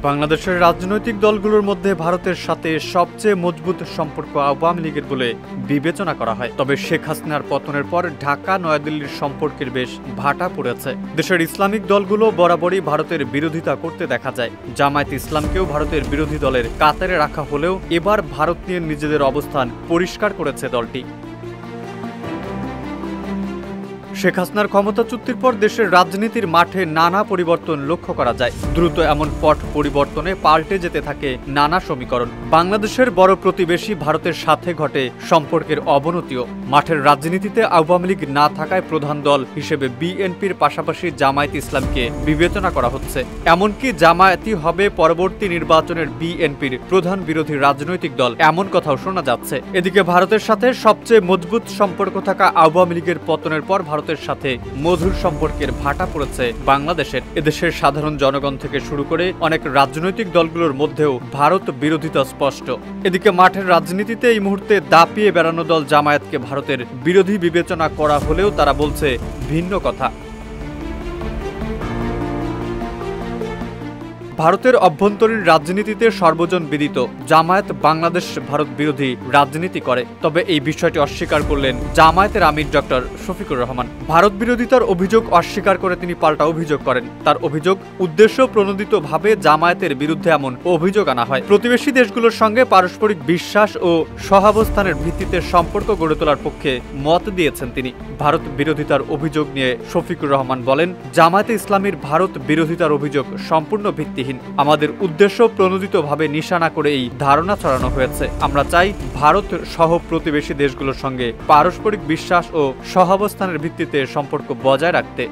বাংলাদেশের রাজনৈতিক দলগুলোর মধ্যে ভারতের সাথে সবচেয়ে মজবুত সম্পর্ক আওয়ামী লীগের বলে বিবেচনা করা হয়। তবে শেখ হাসিনার পতনের পর ঢাকা নয়াদিল্লির সম্পর্কের বেশ ভাটা পড়েছে। দেশের ইসলামিক দলগুলো বরাবরই ভারতের বিরোধিতা করতে দেখা যায়। জামায়াত ইসলামকেও ভারতের বিরোধী দলের কাতারে রাখা হলেও এবার ভারত নিয়ে নিজেদের অবস্থান পরিষ্কার করেছে দলটি। শেখ হাসিনার ক্ষমতাচ্যুতির পর দেশের রাজনীতির মাঠে নানা পরিবর্তন লক্ষ্য করা যায়। দ্রুত এমন পট পরিবর্তনে পাল্টে যেতে থাকে নানা সমীকরণ। বাংলাদেশের বড় প্রতিবেশী ভারতের সাথে ঘটে সম্পর্কের অবনতিও। মাঠের রাজনীতিতে আওয়ামী লীগ না থাকায় প্রধান দল হিসেবে বিএনপির পাশাপাশি জামায়াত ইসলামকে বিবেচনা করা হচ্ছে। এমনকি জামায়াতই হবে পরবর্তী নির্বাচনের বিএনপির প্রধান বিরোধী রাজনৈতিক দল, এমন কথাও শোনা যাচ্ছে। এদিকে ভারতের সাথে সবচেয়ে মজবুত সম্পর্ক থাকা আওয়ামী লীগের পতনের পর ভারতের সাথে মধুর সম্পর্কের ভাটা পড়েছে বাংলাদেশের। এদেশের সাধারণ জনগণ থেকে শুরু করে অনেক রাজনৈতিক দলগুলোর মধ্যেও ভারত বিরোধিতা স্পষ্ট। এদিকে মাঠের রাজনীতিতে এই মুহূর্তে দাপিয়ে বেড়ানো দল জামায়াতকে ভারতের বিরোধী বিবেচনা করা হলেও তারা বলছে ভিন্ন কথা। ভারতের অভ্যন্তরীণ রাজনীতিতে সর্বজন বিদিত জামায়াত বাংলাদেশ ভারত বিরোধী রাজনীতি করে। তবে এই বিষয়টি অস্বীকার করলেন জামায়াতের আমির ডক্টর শফিকুর রহমান। ভারত বিরোধিতার অভিযোগ অস্বীকার করে তিনি পাল্টা অভিযোগ করেন। তার অভিযোগ, উদ্দেশ্য প্রণোদিতভাবে জামায়াতের বিরুদ্ধে এমন অভিযোগ আনা হয়। প্রতিবেশী দেশগুলোর সঙ্গে পারস্পরিক বিশ্বাস ও সহাবস্থানের ভিত্তিতে সম্পর্ক গড়ে তোলার পক্ষে মত দিয়েছেন তিনি। ভারত বিরোধিতার অভিযোগ নিয়ে শফিকুর রহমান বলেন, জামায়াতে ইসলামীর ভারত বিরোধিতার অভিযোগ সম্পূর্ণ ভিত্তি। আমাদের উদ্দেশ্য প্রণোদিতভাবে নিশানা করে এই ধারণা ছড়ানো হয়েছে। আমরা চাই ভারত সহ প্রতিবেশী দেশগুলোর সঙ্গে পারস্পরিক বিশ্বাস ও সহাবস্থানের ভিত্তিতে সম্পর্ক বজায় রাখতে।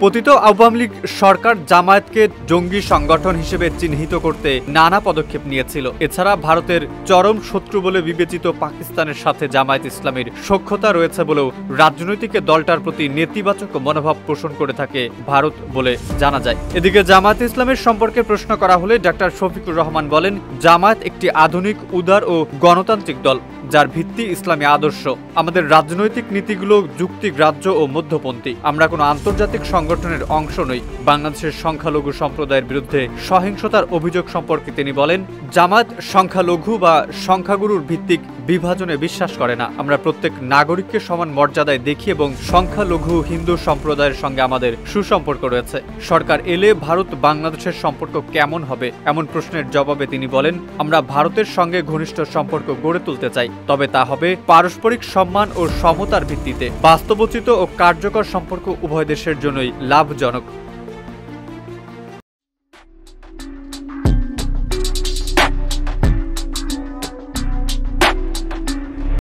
পতিত আওয়ামী লীগ সরকার জামায়াতকে জঙ্গি সংগঠন হিসেবে চিহ্নিত করতে নানা পদক্ষেপ নিয়েছিল। এছাড়া ভারতের চরম শত্রু বলে বিবেচিত পাকিস্তানের সাথে জামায়াত ইসলামীর সখ্যতা রয়েছে বলেও রাজনৈতিক দলটার প্রতি নেতিবাচক মনোভাব পোষণ করে থাকে ভারত বলে জানা যায়। এদিকে জামায়াত ইসলামের সম্পর্কে প্রশ্ন করা হলে ডক্টর শফিকুর রহমান বলেন, জামায়াত একটি আধুনিক, উদার ও গণতান্ত্রিক দল, যার ভিত্তি ইসলামী আদর্শ। আমাদের রাজনৈতিক নীতিগুলো যুক্তিগ্রাহ্য ও মধ্যপন্থী। আমরা কোনো আন্তর্জাতিক সংগঠনের অংশ নই। বাংলাদেশের সংখ্যালঘু সম্প্রদায়ের বিরুদ্ধে সহিংসতার অভিযোগ সম্পর্কে তিনি বলেন, জামায়াত সংখ্যালঘু বা সংখ্যাগুরুর ভিত্তিক বিভাজনে বিশ্বাস করে না। আমরা প্রত্যেক নাগরিককে সমান মর্যাদায় দেখি এবং সংখ্যালঘু হিন্দু সম্প্রদায়ের সঙ্গে আমাদের সুসম্পর্ক রয়েছে। সরকার এলে ভারত বাংলাদেশের সম্পর্ক কেমন হবে এমন প্রশ্নের জবাবে তিনি বলেন, আমরা ভারতের সঙ্গে ঘনিষ্ঠ সম্পর্ক গড়ে তুলতে চাই, তবে তা হবে পারস্পরিক সম্মান ও সমতার ভিত্তিতে। বাস্তবোচিত ও কার্যকর সম্পর্ক উভয় দেশের জন্যই লাভজনক।